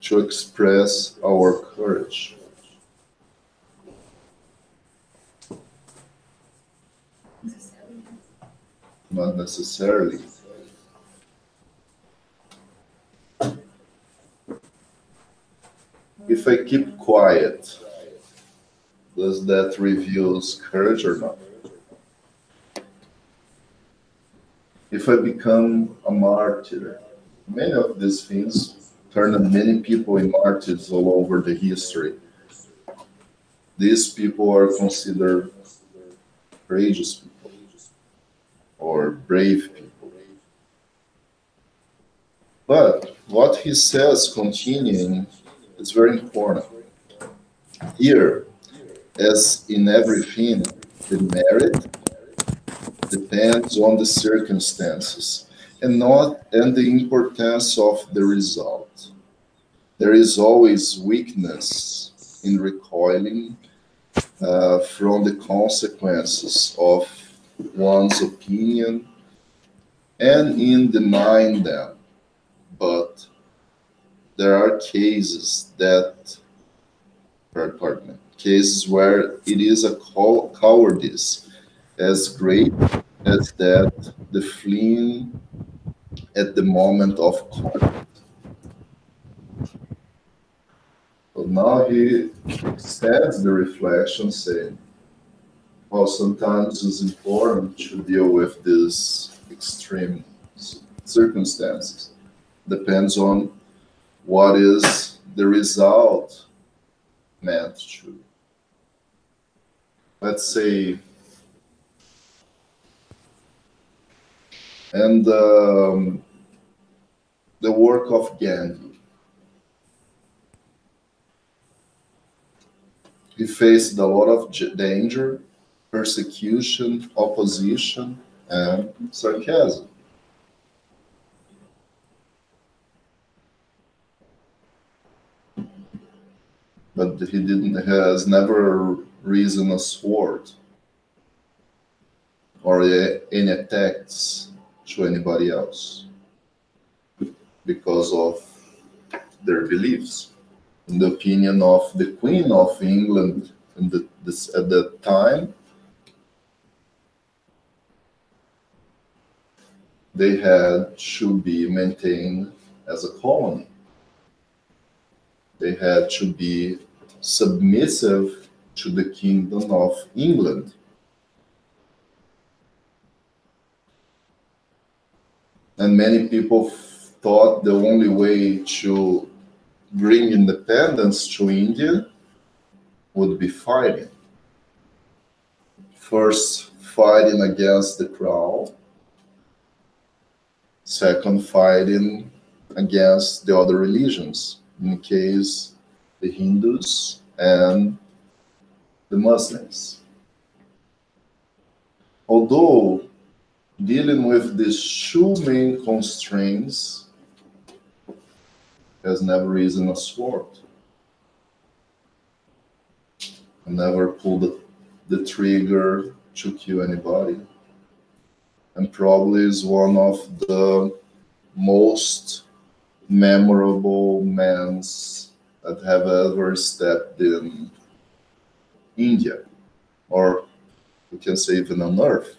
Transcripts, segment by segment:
to express our courage. Not necessarily. If I keep quiet, does that reveals courage or not? If I become a martyr, many of these things turn many people in martyrs all over the history. These people are considered courageous people or brave people. But what he says, continuing, is very important. Here, as in everything, the merit depends on the circumstances and the importance of the result. There is always weakness in recoiling from the consequences of one's opinion and in denying them. But there are cases where it is a cowardice as great as that the fleeing at the moment of conflict. So now he extends the reflection, saying, well, sometimes it's important to deal with these extreme circumstances. Depends on what is the result meant to. Let's say, and the work of Gandhi. He faced a lot of danger, persecution, opposition, and sarcasm. But has never risen a sword or any attacks to anybody else because of their beliefs. In the opinion of the Queen of England at that time, they had to be maintained as a colony. They had to be submissive to the Kingdom of England. And many people thought the only way to bring independence to India would be fighting. First, fighting against the crown. Second, fighting against the other religions, in case the Hindus and the Muslims. Although dealing with these two main constraints has never risen a sword. I never pulled the trigger to kill anybody. And probably is one of the most memorable men that have ever stepped in India, or we can say even on Earth.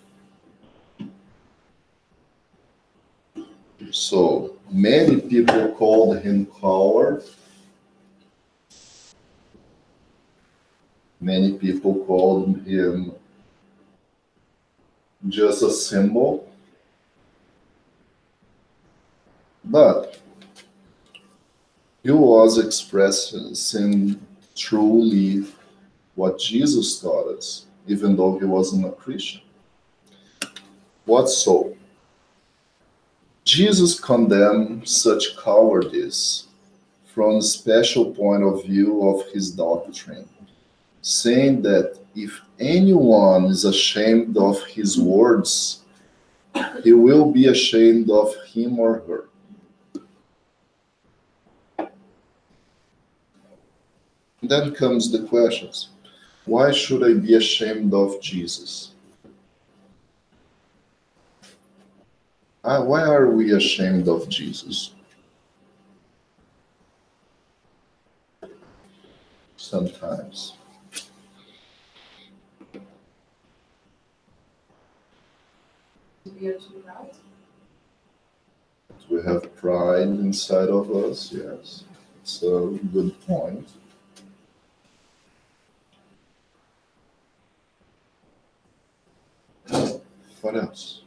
So many people called him coward. Many people called him just a symbol. But he was expressing truly what Jesus taught us, even though he wasn't a Christian. What so? Jesus condemned such cowardice from a special point of view of his doctrine, saying that if anyone is ashamed of his words, he will be ashamed of him or her. Then comes the questions. Why should I be ashamed of Jesus? Why are we ashamed of Jesus? sometimes. We are too proud. We have pride inside of us, yes. It's a good point. What else?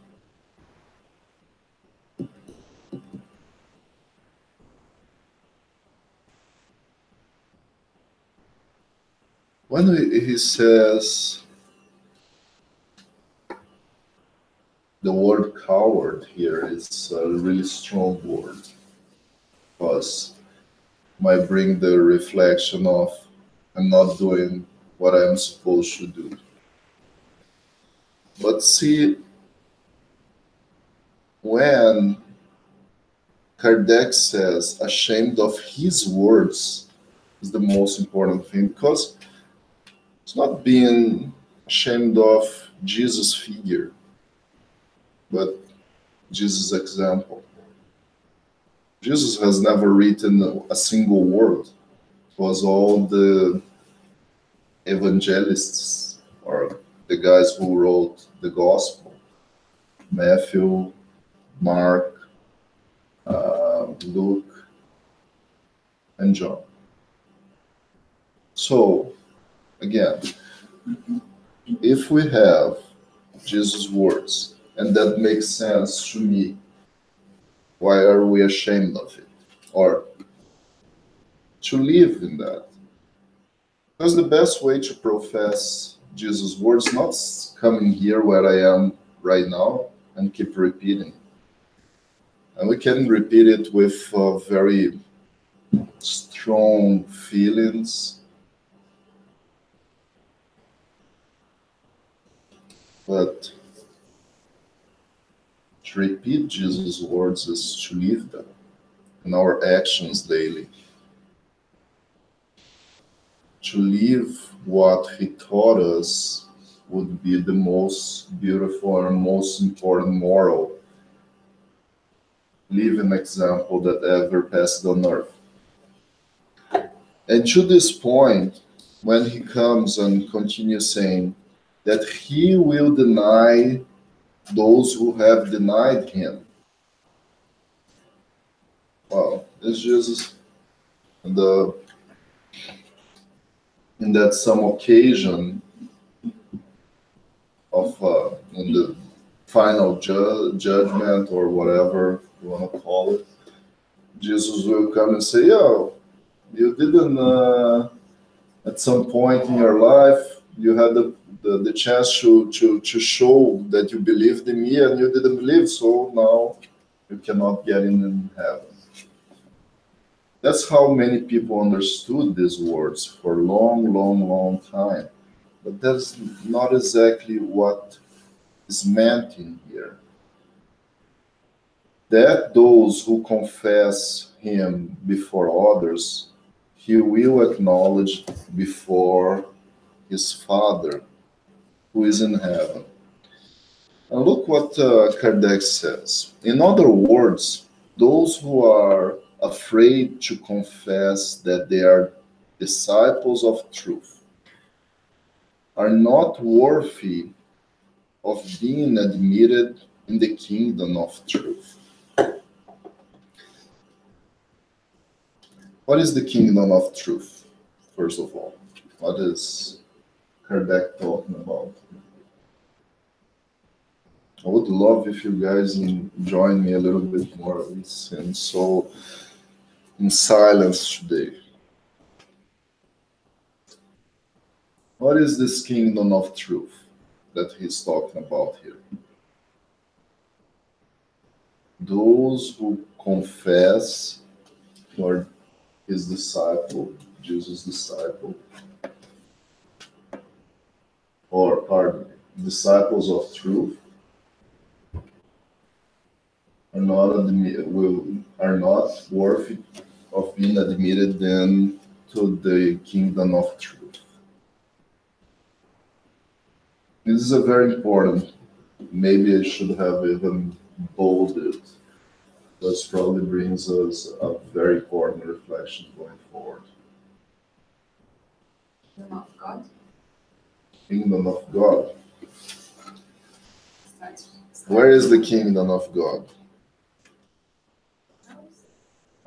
When he says the word coward here is a really strong word because might bring the reflection of I'm not doing what I'm supposed to do. But see, when Kardec says ashamed of his words is the most important thing because it's not being ashamed of Jesus' figure, but Jesus' example. Jesus has never written a single word. It was all the evangelists or the guys who wrote the gospel Matthew, Mark, Luke, and John. So, again, if we have Jesus' words and that makes sense to me, why are we ashamed of it? Or to live in that? Because the best way to profess Jesus' words not coming here where I am right now and keep repeating. And we can repeat it with very strong feelings, but to repeat Jesus' words is to live them in our actions daily. To live what he taught us would be the most beautiful and most important moral living example that ever passed on earth. And to this point, when he comes and continues saying that he will deny those who have denied him. Well, it's Jesus in the in that some occasion of in the final judgment or whatever you want to call it, Jesus will come and say, "Yo, you didn't at some point in your life you had the chance to show that you believed in me and you didn't believe, so now you cannot get in heaven." That's how many people understood these words for a long, long, long time. But that's not exactly what is meant in here. That those who confess him before others, he will acknowledge before his Father who is in heaven. And look what Kardec says. In other words, those who are afraid to confess that they are disciples of truth are not worthy of being admitted in the kingdom of truth. What is the kingdom of truth, first of all? What is Kardec talking about? I would love if you guys join me a little bit more. It's so in silence today. What is this kingdom of truth that he's talking about here? Those who confess or his disciple, Jesus' disciple, or pardon me, disciples of truth are not worthy of being admitted then to the kingdom of truth. This is a very important. Maybe I should have even bolded. This probably brings us a very important reflection going forward. Kingdom of God. Kingdom of God. Starts. Where is the kingdom of God? House.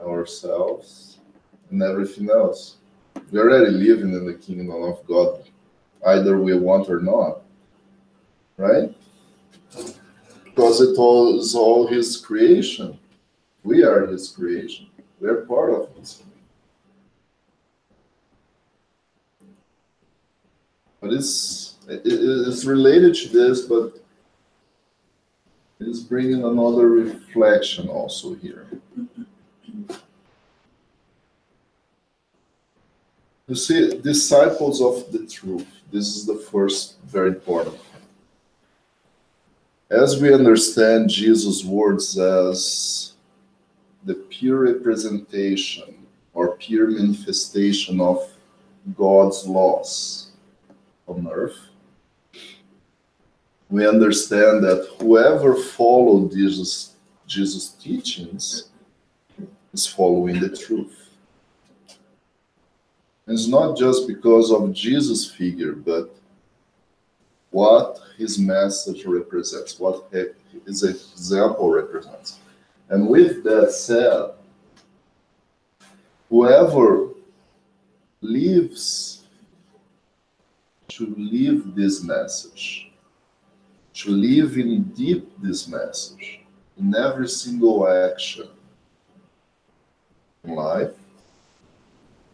Ourselves and everything else. We're already living in the kingdom of God, either we want or not, right? Because it all is all His creation. We are His creation. We're part of it. But it's related to this, but it's bringing another reflection also here. You see, disciples of the truth. This is the first very important. As we understand Jesus' words as the pure representation or pure manifestation of God's laws on earth, we understand that whoever followed Jesus' teachings is following the truth. And it's not just because of Jesus' figure, but what his message represents, what his example represents. And with that said, whoever lives to live this message, to live in deep this message, in every single action in life,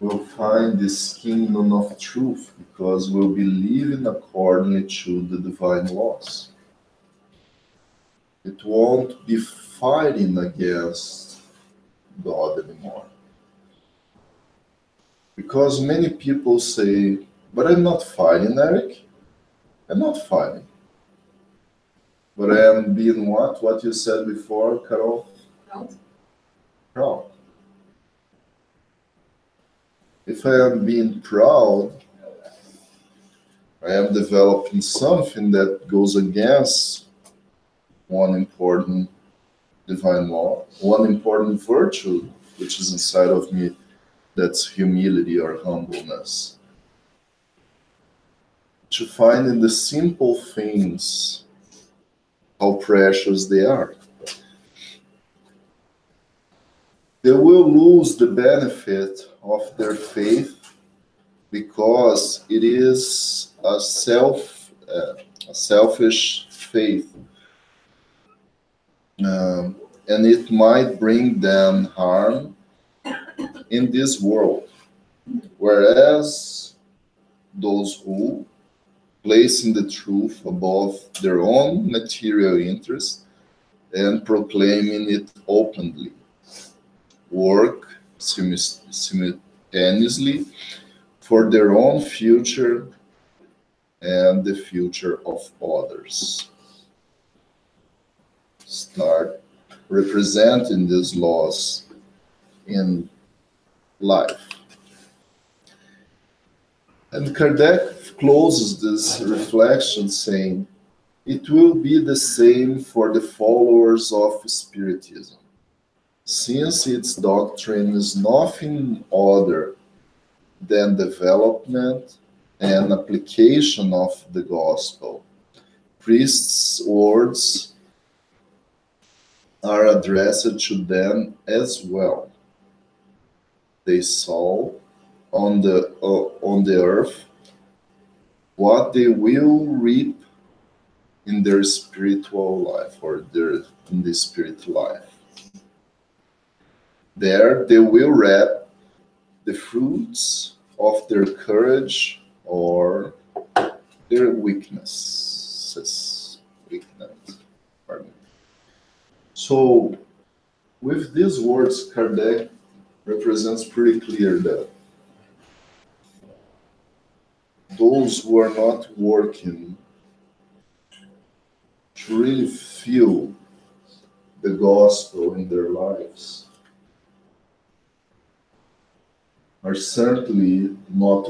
will find this kingdom of truth because we'll be living accordingly to the divine laws. It won't be fighting against God anymore. Because many people say, but I'm not fighting, Eric. I'm not fighting. But I am being what? What you said before, Carol? Proud. Proud. If I am being proud, I am developing something that goes against one important divine law, one important virtue which is inside of me, that's humility or humbleness. To find in the simple things how precious they are. They will lose the benefit of their faith because it is a selfish faith, and it might bring them harm in this world. Whereas those who placing the truth above their own material interests and proclaiming it openly, work simultaneously for their own future and the future of others. Start representing these laws in life. And Kardec closes this reflection saying, it will be the same for the followers of Spiritism, since its doctrine is nothing other than development and application of the gospel. Priests' words are addressed to them as well. They saw on the earth what they will reap in their spiritual life or in the spirit life. There they will reap the fruits of their courage or their weaknesses. Pardon. So, with these words, Kardec represents pretty clear that those who are not working to really feel the gospel in their lives are certainly not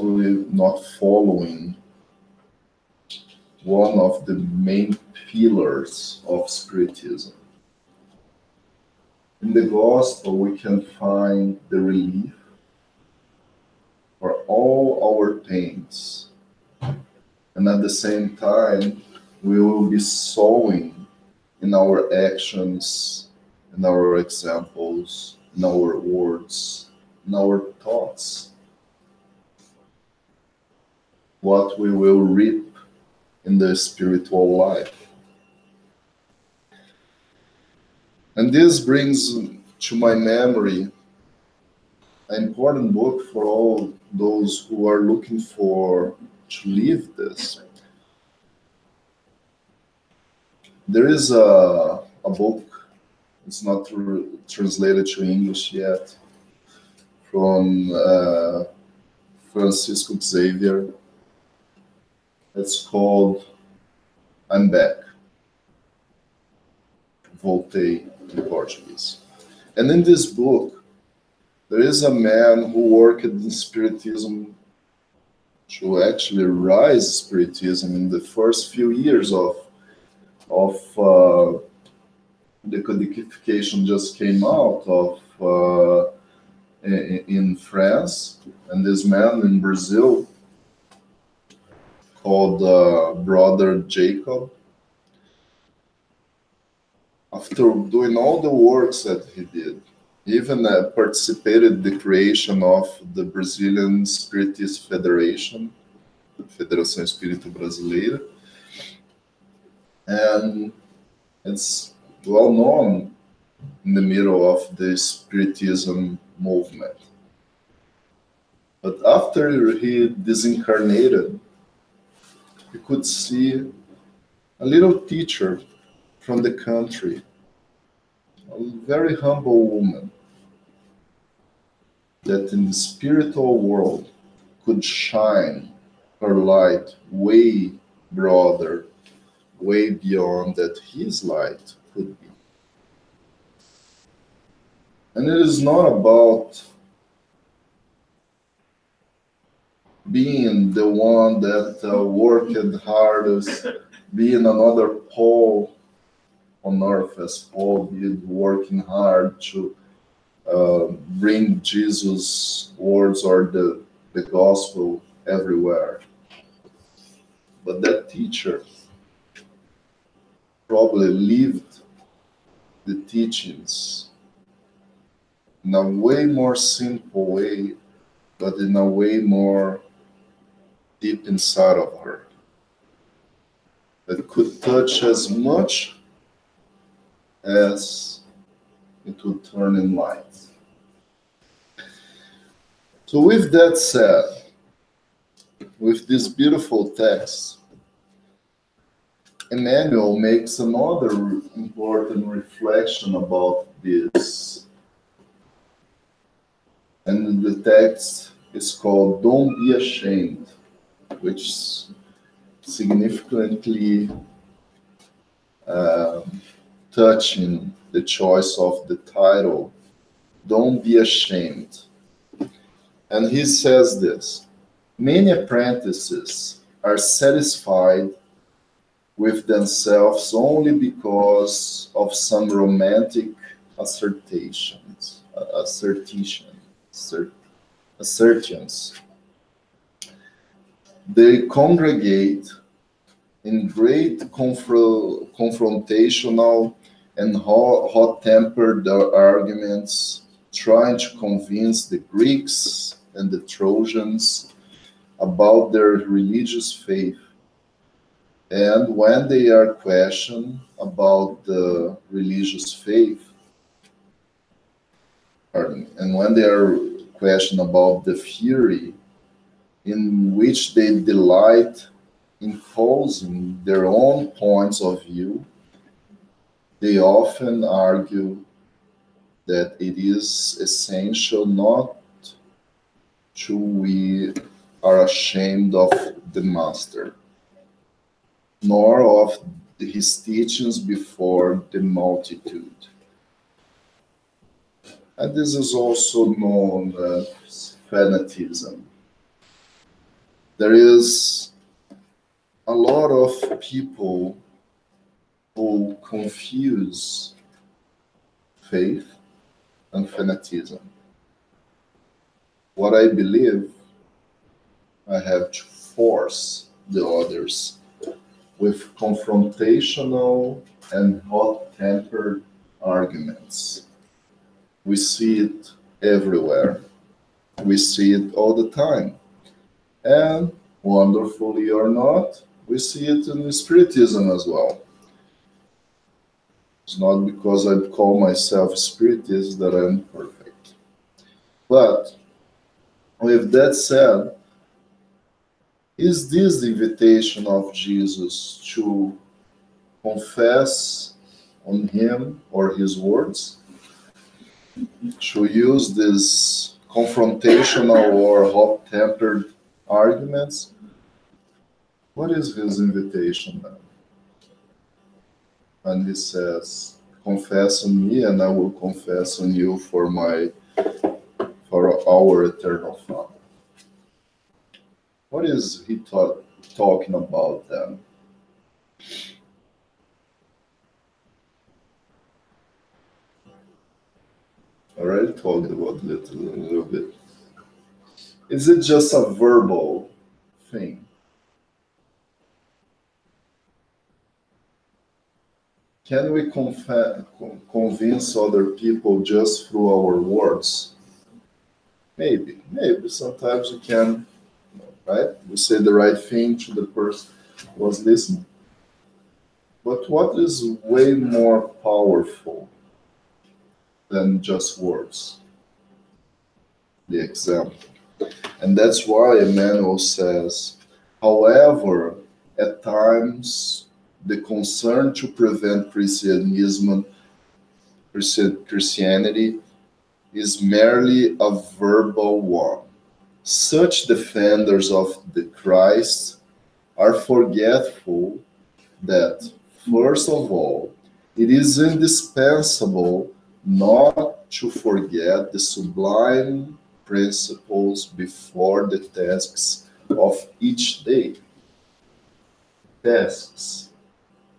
following one of the main pillars of Spiritism. In the gospel, we can find the relief for all our pains. And at the same time, we will be sowing in our actions, in our examples, in our words, in our thoughts, what we will reap in the spiritual life. And this brings to my memory an important book for all those who are looking for to live this. There is a book, it's not translated to English yet, from Francisco Xavier. It's called I'm Back, Voltei in Portuguese. And in this book, there is a man who worked in Spiritism to actually rise Spiritism in the first few years of the codification just came out of in France, and this man in Brazil called Brother Jacob, after doing all the works that he did, he even participated in the creation of the Brazilian Spiritist Federation, Federação Espírita Brasileira, and it's well known in the middle of the Spiritism movement. But after he disincarnated, you could see a little teacher from the country, a very humble woman, that in the spiritual world could shine her light way broader, way beyond that his light could be. And it is not about being the one that worked hardest, being another Paul on earth as Paul did, working hard to bring Jesus' words or the gospel everywhere. But that teacher probably lived the teachings in a way more simple way, but in a way more deep inside of her, that could touch as much as it would turn in light. So with that said, with this beautiful text, Emmanuel makes another important reflection about this. And the text is called Don't Be Ashamed, which significantly touching the choice of the title, Don't Be Ashamed. And he says this: many apprentices are satisfied with themselves only because of some romantic assertions. They congregate in great confrontational and hot-tempered arguments, trying to convince the Greeks and the Trojans about their religious faith. And when they are questioned about the religious faith, and when they are questioned about the theory in which they delight in posing their own points of view, they often argue that it is essential not to we are ashamed of the master, nor of his teachings before the multitude. And this is also known as fanaticism. There is a lot of people who confuse faith and fanaticism. What I believe I have to force the others with confrontational and hot-tempered arguments. We see it everywhere. We see it all the time. And wonderfully or not, we see it in Spiritism as well. It's not because I call myself Spiritist that I'm perfect. But with that said, is this the invitation of Jesus to confess on him or his words? To use these confrontational or hot-tempered arguments? What is his invitation then? And he says, confess on me and I will confess on you for our eternal Father. What is he talking about then? I already talked about it a little bit. Is it just a verbal thing? Can we convince other people just through our words? Maybe sometimes we can, right? We say the right thing to the person who was listening. But what is way more powerful than just words? The example. And that's why Emmanuel says, however, at times the concern to prevent Christianity is merely a verbal one. Such defenders of the Christ are forgetful that, first of all, it is indispensable not to forget the sublime principles before the tasks of each day. Tasks,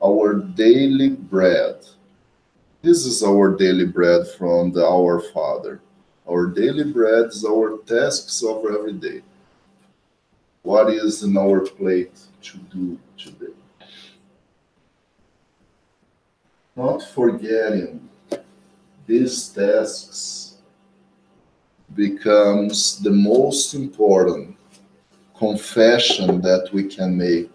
our daily bread. This is our daily bread from Our Father. Our daily bread is our tasks of every day. What is in our plate to do today? Not forgetting these tasks becomes the most important confession that we can make.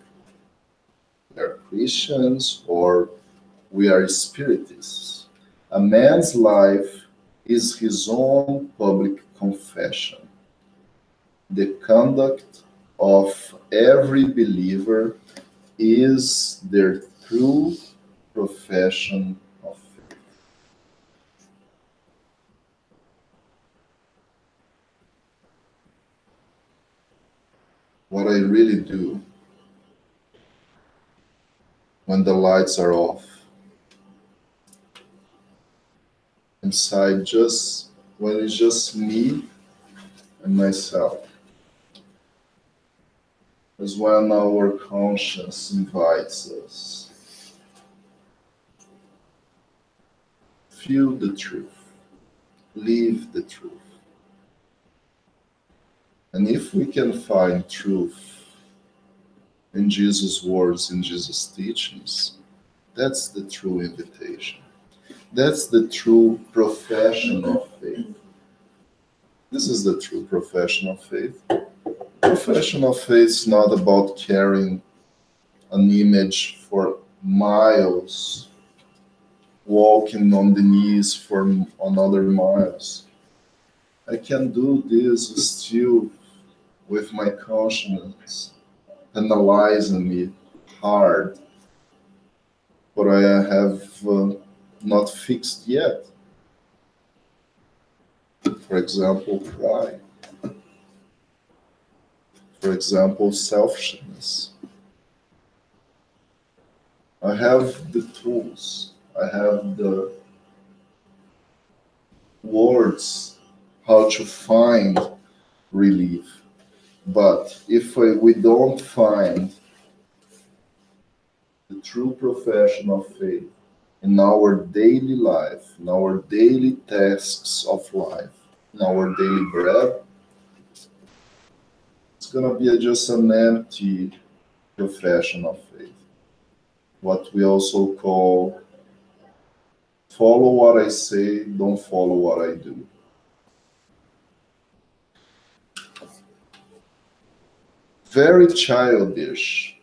We are Christians or we are Spiritists. A man's life is his own public confession. The conduct of every believer is their true profession of faith. What I really do when the lights are off, inside, just when it's just me and myself, is when our conscience invites us. Feel the truth, live the truth. And if we can find truth in Jesus' words, in Jesus' teachings, that's the true invitation. That's the true profession of faith. This is the true profession of faith. Profession of faith is not about carrying an image for miles, walking on the knees for another miles. I can do this still with my conscience analyzing me hard, but I have not fixed yet. For example, pride. For example, selfishness. I have the tools. I have the words how to find relief. But if we don't find the true profession of faith in our daily life, in our daily tasks of life, in our daily bread, it's going to be just an empty profession of faith. What we also call follow what I say, don't follow what I do. Very childish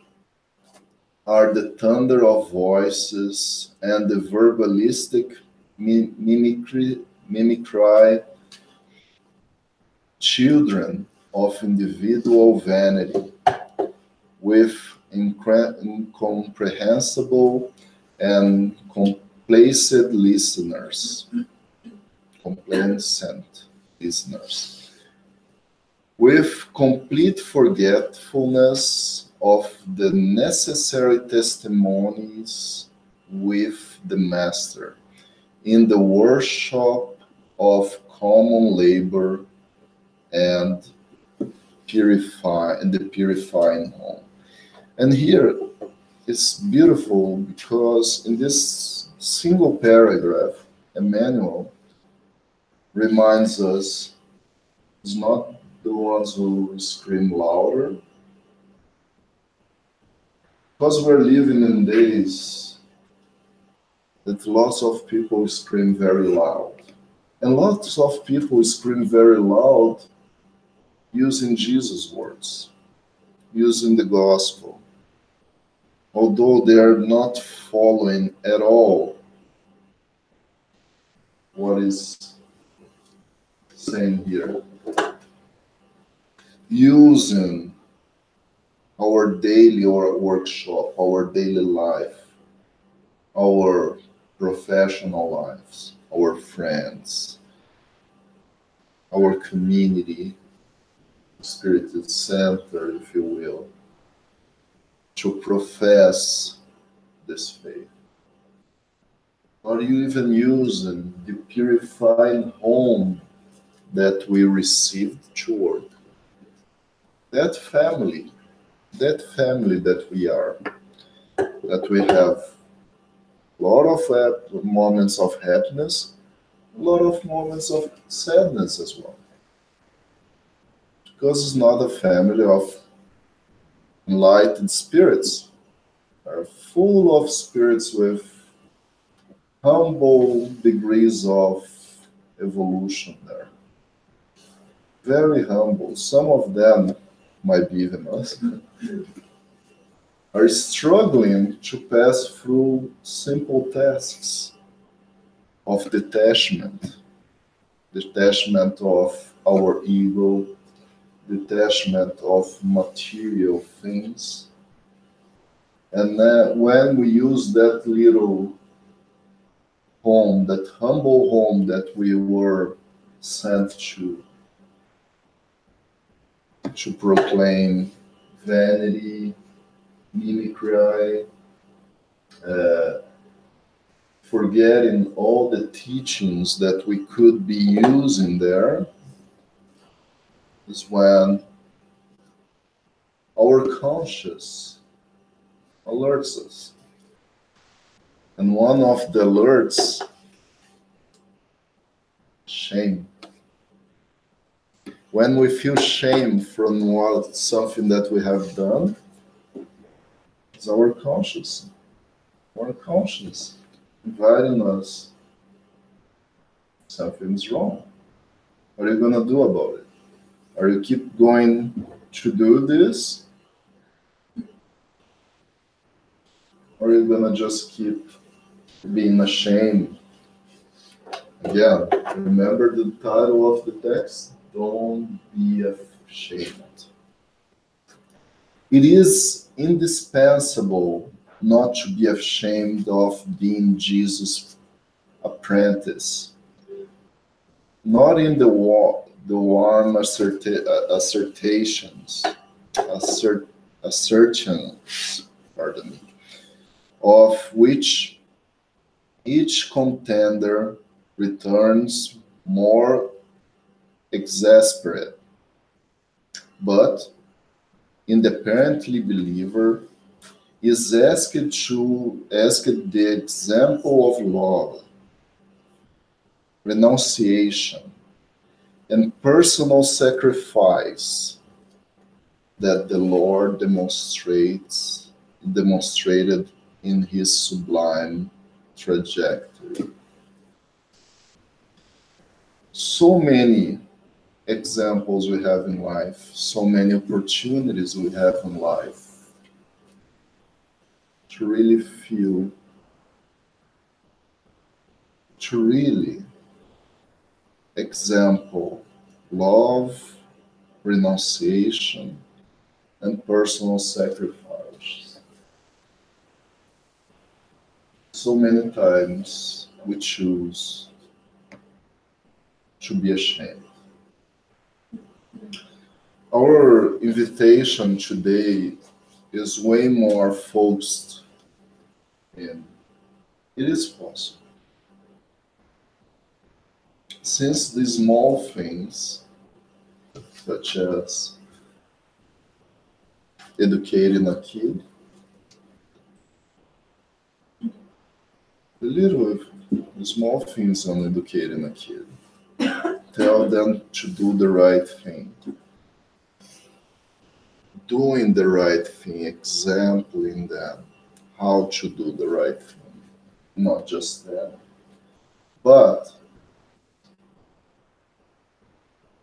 are the thunder of voices and the verbalistic mimicry, children of individual vanity, with incomprehensible and complacent listeners, with complete forgetfulness of the necessary testimonies with the Master in the workshop of common labor and the purifying home. And here it's beautiful because in this single paragraph, Emmanuel reminds us it's not the ones who scream louder, because we're living in days that lots of people scream very loud. And lots of people scream very loud using Jesus' words, using the gospel, although they are not following at all what is saying here. Using our daily workshop, our daily life, our professional lives, our friends, our community, spirited center, if you will, to profess this faith. Are you even using the purifying home that we received toward? That family that we are, that we have a lot of moments of happiness, a lot of moments of sadness as well. Because it's not a family of enlightened spirits, are full of spirits with humble degrees of evolution there. Very humble. Some of them might be even us, are struggling to pass through simple tasks of detachment of our ego, detachment of material things. And when we use that little home, that humble home that we were sent to proclaim vanity, mimicry, forgetting all the teachings that we could be using there, is when our conscience alerts us. And one of the alerts, shame. When we feel shame from something that we have done, it's our conscience inviting us, something's wrong. What are you going to do about it? Are you keep going to do this? Or are you going to just keep being ashamed? Again, remember the title of the text? Don't be ashamed. It is indispensable not to be ashamed of being Jesus' apprentice. Not in the warm assertions, pardon me, of which each contender returns more exasperate, but in the apparently believer is asked the example of love, renunciation, and personal sacrifice that the Lord demonstrated in his sublime trajectory. So many examples we have in life, so many opportunities we have in life to really feel, to really example love, renunciation, and personal sacrifice. So many times we choose to be ashamed. Our invitation today is way more focused in it is possible. Since the small things, such as educating a kid, the little small things on educating a kid, tell them to do the right thing, doing the right thing, exempling them how to do the right thing, not just that. But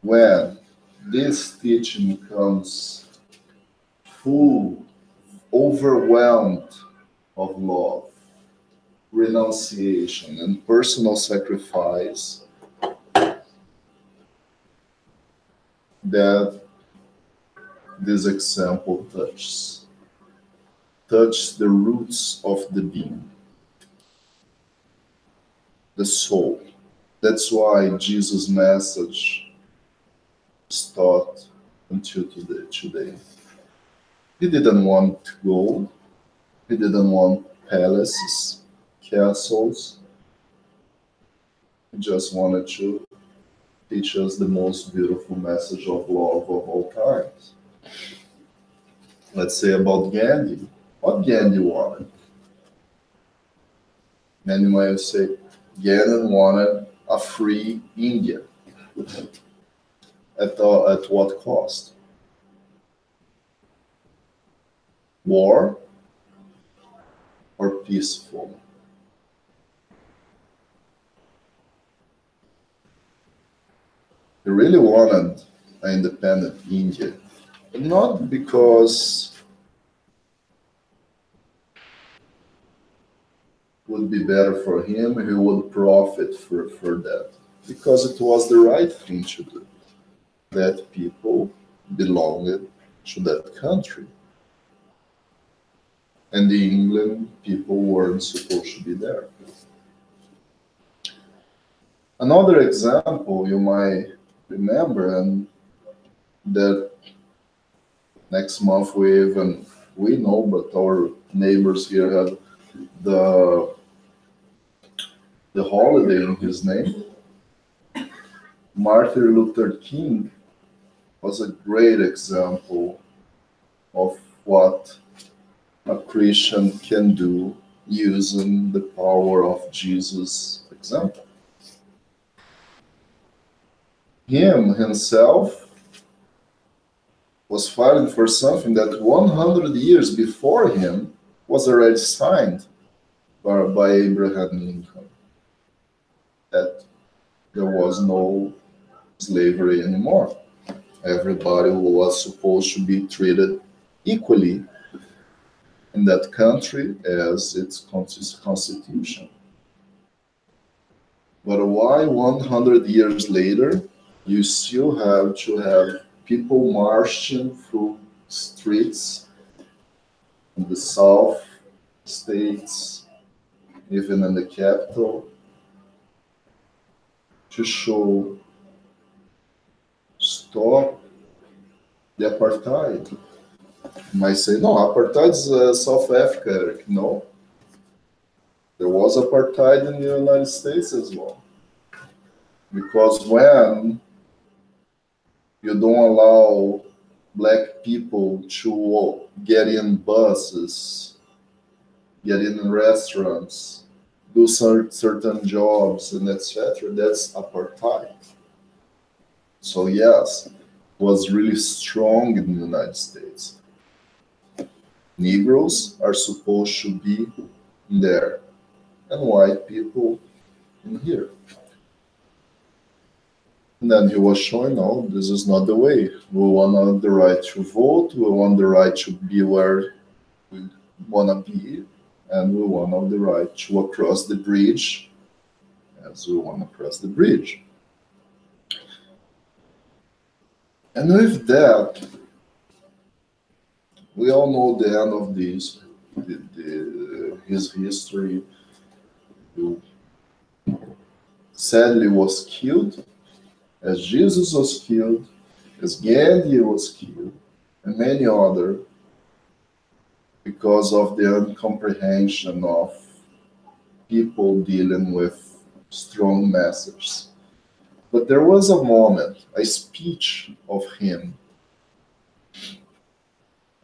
when this teaching comes full, overwhelmed of love, renunciation, and personal sacrifice, that this example touch the roots of the being, the soul. That's why Jesus' message is taught until today. He didn't want gold. He didn't want palaces, castles. He just wanted to teach us the most beautiful message of love of all times. Let's say about Gandhi. What Gandhi wanted? Many might say Gandhi wanted a free India. At what cost? War or peaceful? He really wanted an independent India, not because it would be better for him, he would profit for that, because it was the right thing to do. That people belonged to that country. And the England people weren't supposed to be there. Another example you might remember, and that next month we know, but our neighbors here have the the holiday in his name. Martin Luther King was a great example of what a Christian can do using the power of Jesus' example. Him himself was fighting for something that 100 years before him was already signed by Abraham Lincoln, that there was no slavery anymore. Everybody was supposed to be treated equally in that country as its constitution. But why 100 years later you still have to have people marching through streets in the South states, even in the capital, to show stop the apartheid? You might say, no, apartheid is South Africa, Eric. No, there was apartheid in the United States as well. Because when you don't allow black people to get in buses, get in restaurants, do certain jobs, and etc., that's apartheid. So yes, was really strong in the United States. Negroes are supposed to be there, and white people in here. And then he was showing, no, this is not the way. We want the right to vote, we want the right to be where we want to be, and we want the right to cross the bridge as we want to cross the bridge. And with that, we all know the end of this, his history. He sadly was killed, as Jesus was killed, as Gandhi was killed, and many other, because of the incomprehension of people dealing with strong messages. But there was a moment, a speech of him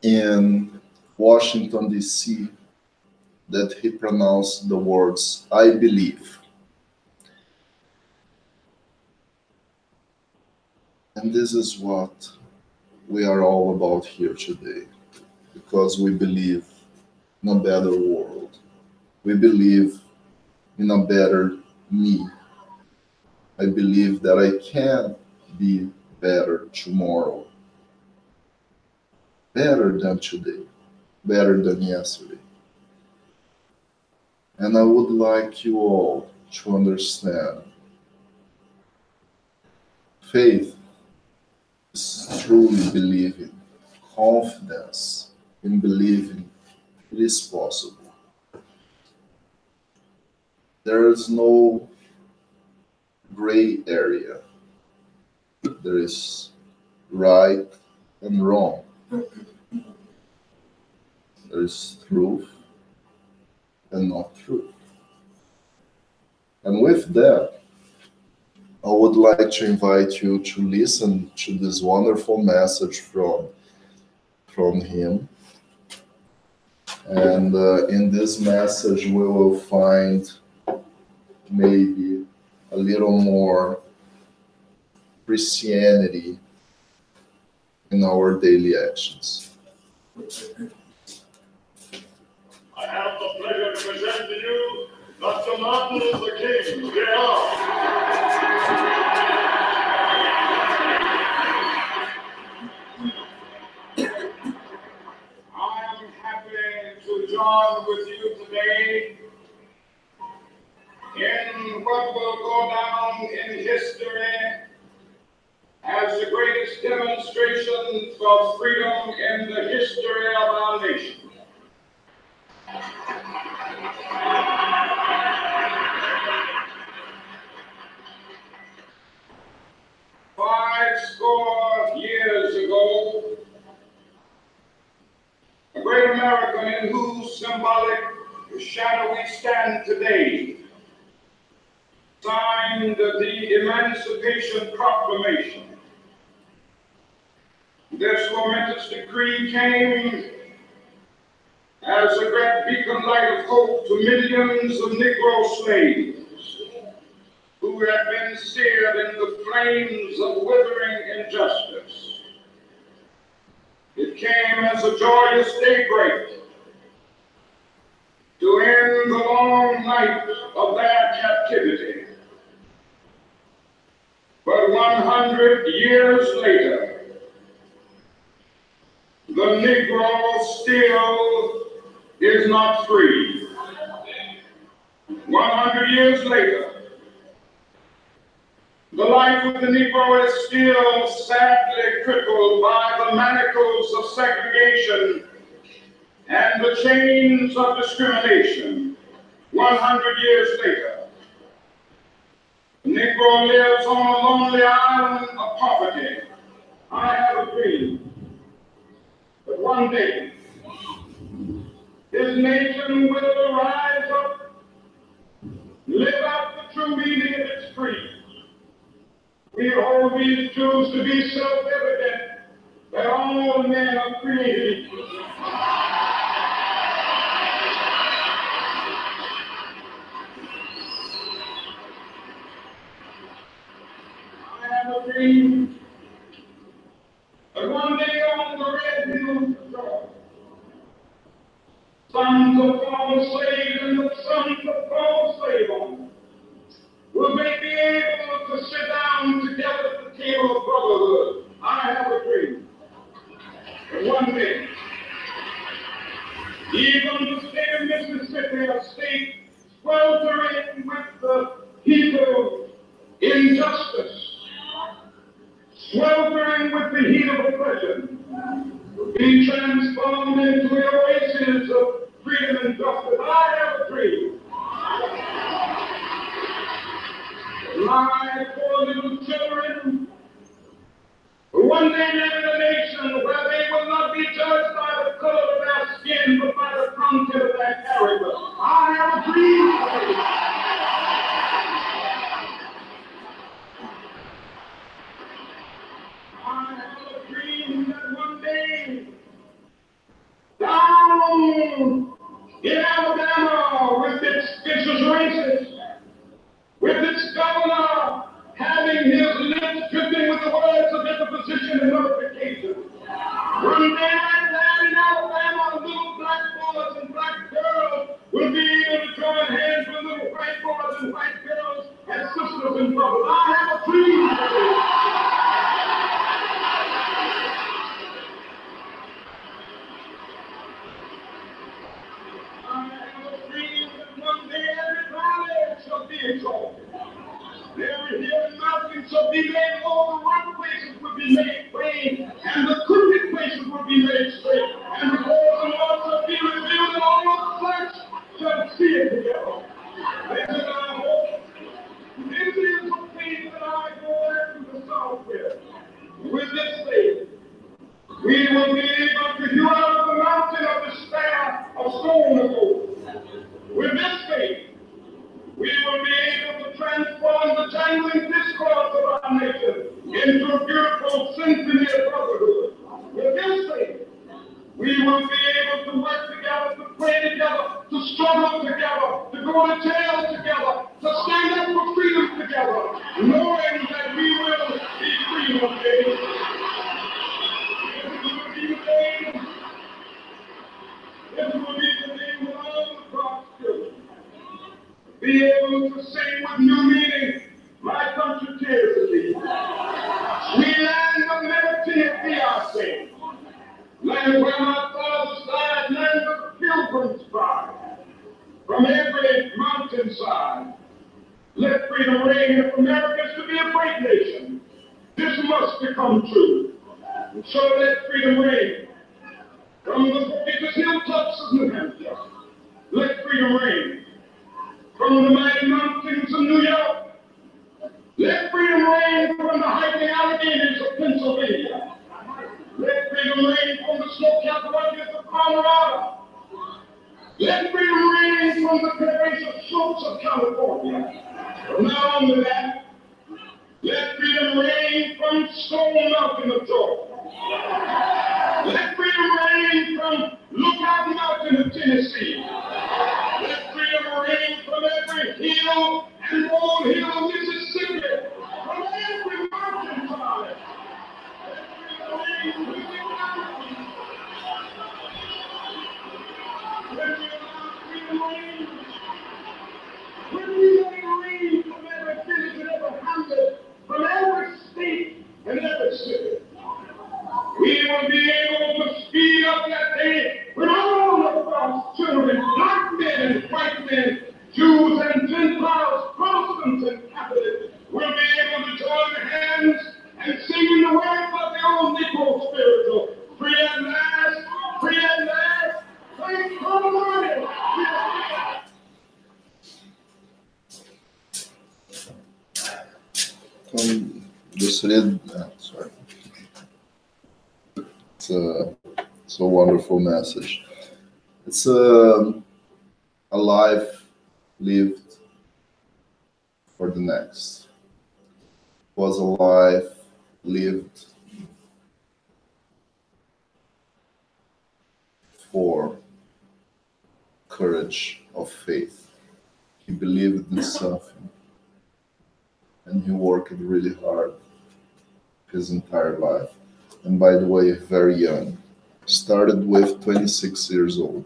in Washington, D.C., that he pronounced the words, I believe. And this is what we are all about here today, because we believe in a better world. We believe in a better me. I believe that I can be better tomorrow, better than today, better than yesterday. And I would like you all to understand faith is truly believing, confidence in believing it is possible. There is no gray area. There is right and wrong. There is truth and not truth. And with that, I would like to invite you to listen to this wonderful message from him. And in this message, we will find maybe a little more Christianity in our daily actions. I have the pleasure to present to you Dr. Martin Luther King. I am happy to join with you today in what will go down in history as the greatest demonstration for freedom in the history of our nation. Five score years ago, a great American in whose symbolic shadow we stand today signed the Emancipation Proclamation. This momentous decree came as a great beacon light of hope to millions of Negro slaves who had been seared in the flames of withering injustice. It came as a joyous daybreak to end the long night of their captivity. But 100 years later, the Negro still is not free. 100 years later, the life of the Negro is still sadly crippled by the manacles of segregation and the chains of discrimination. 100 years later, the Negro lives on a lonely island of poverty. I have a dream that one day his nation will rise up, live out the true meaning of its creed. We hold these truths to be self-evident that all men are created equal. I have a dream But one day on the red hills of Georgia, sons of former slaves and the sons of former slave owners will they be able to sit down together at the table of brotherhood. I have a dream. But one day, even the state of Mississippi, a state sweltering with the heat of injustice, sweltering with the heat of oppression, will be transformed into an oasis of freedom and justice. I have a dream. My poor little children will one day live in a nation where they will not be judged by the color of their skin, but by the content of their character. I have a dream. I have a dream that one day, down in Alabama, with its vicious racists, with its governor having his lips dripping with the words of deposition and notification. One day there in Alabama, little black boys and black girls will be able to join hands with little white boys and white girls as sisters and brothers. I have a dream today. I have a dream that one day every valley shall be exalted. Every hill and mountain shall be made low, the rough places will be made plain, and the crooked places will be made straight, and the doors and walls shall be revealed, and all flesh shall see it together. This is our hope. This is the faith that I go after the south with. With this faith, we will be able to hew out of the mountain of despair a stone of hope. With this faith, we will be able to transform the jangling discourse of our nation into a beautiful symphony of brotherhood. With this faith, we will be able to work together, to pray together, to struggle together, to go to jail together, to stand up for freedom together, knowing that we will be free one day. This will be the day. This will be the day when all of God's children be able to sing with new meaning, my country cares of thee. We land of liberty be our sing. Land where my fathers died, land of pilgrims cry. From every mountainside, let freedom reign. If America is to be a great nation, this must become true. And so let freedom reign. From the biggest hilltops of New Hampshire, let freedom reign. From the mighty mountains of New York, let freedom reign. From the hiking Alleghenies of Pennsylvania, let freedom reign. From the snow-capped ranges of Colorado, let freedom reign. From the prairie slopes of California. From now on to that, let freedom reign from Stone Mountain of Georgia. Let freedom reign from Lookout Mountain of Tennessee. Let freedom reign from every hill and molehill of Mississippi, from every mountain side. Let freedom reign when we allow freedom reign. When we let it reign from every village and every hamlet, from every state and every city, we will be able to speed up that day when all of God's children, black men and white men, Jews and Gentiles, Protestants and Catholics, will be able to join hands and sing in the words of the old Negro spiritual. Free at last, free at last, thank God Almighty. Sorry. It's a wonderful message. It's a life lived for the next. It was a life lived for courage of faith. He believed in something, and he worked really hard his entire life. and by the way, very young. Started with 26 years old.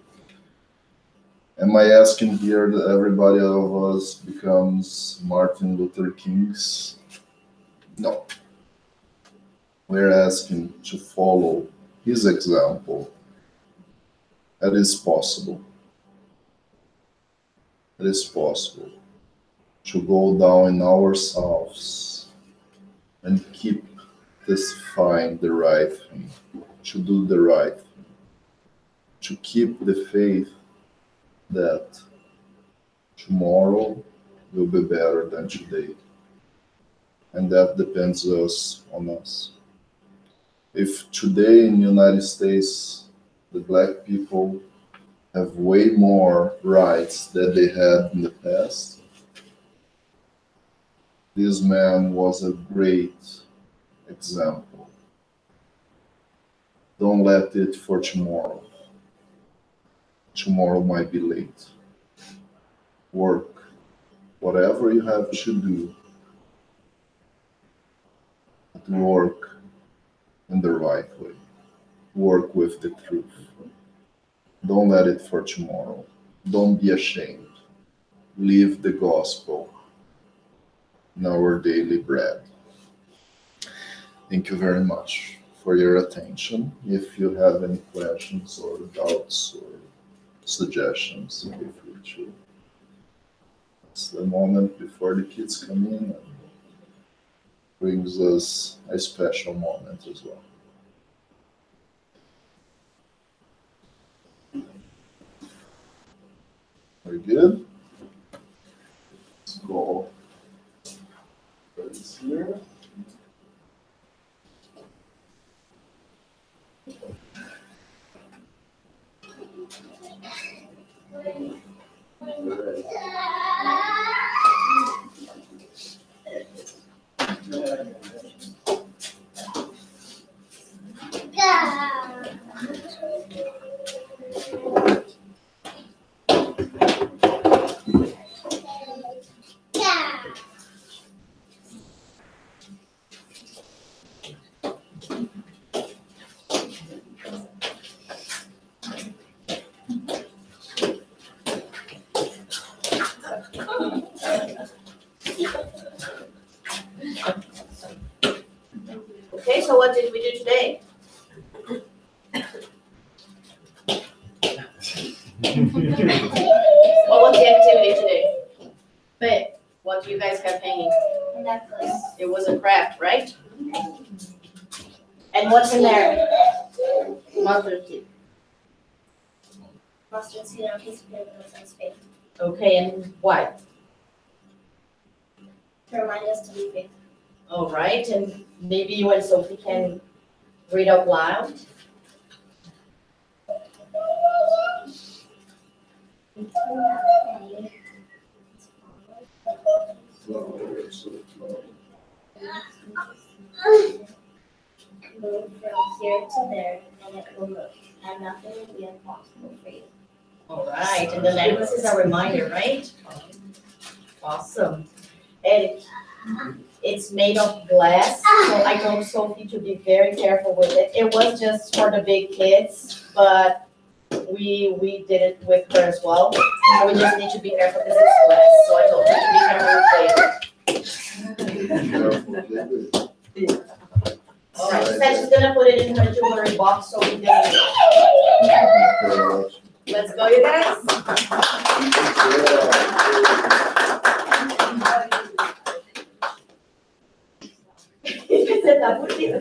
Am I asking here that everybody of us becomes Martin Luther Kings? No. We're asking to follow his example. It is possible. It is possible to go down in ourselves and keep testifying the right thing, to do the right thing, to keep the faith that tomorrow will be better than today. And that depends on us. If today in the United States, the black people have way more rights than they had in the past, this man was a great example. Don't let it for tomorrow. Tomorrow might be late. Work. Whatever you have to do, work in the right way. Work with the truth. Don't let it for tomorrow. Don't be ashamed. Live the gospel in our daily bread. Thank you very much for your attention. If you have any questions or doubts or suggestions, feel free to. It's the moment before the kids come in and brings us a special moment as well. Very good. Let's go. This here. Okay, so what did we do today? What was the activity today? Babe, what do you guys have hanging? Necklace. It was a craft, right? And what's in there? Mustard seed. Mustard seed on a piece of paper with some space. Okay, and why? To remind us to be faithful. All right, and maybe you and Sophie can read out loud. Move from here to there, and it will move, and nothing will be impossible for you. All right, and the necklace is a reminder, right? Awesome. And it's made of glass, so I told Sophie to be very careful with it. It was just for the big kids, but we did it with her as well. So we just need to be careful because it's glass, so I told her to be careful with it. All right, she said she's gonna put it in her jewelry box, so we did. Let's go, you guys. Você tá bonita,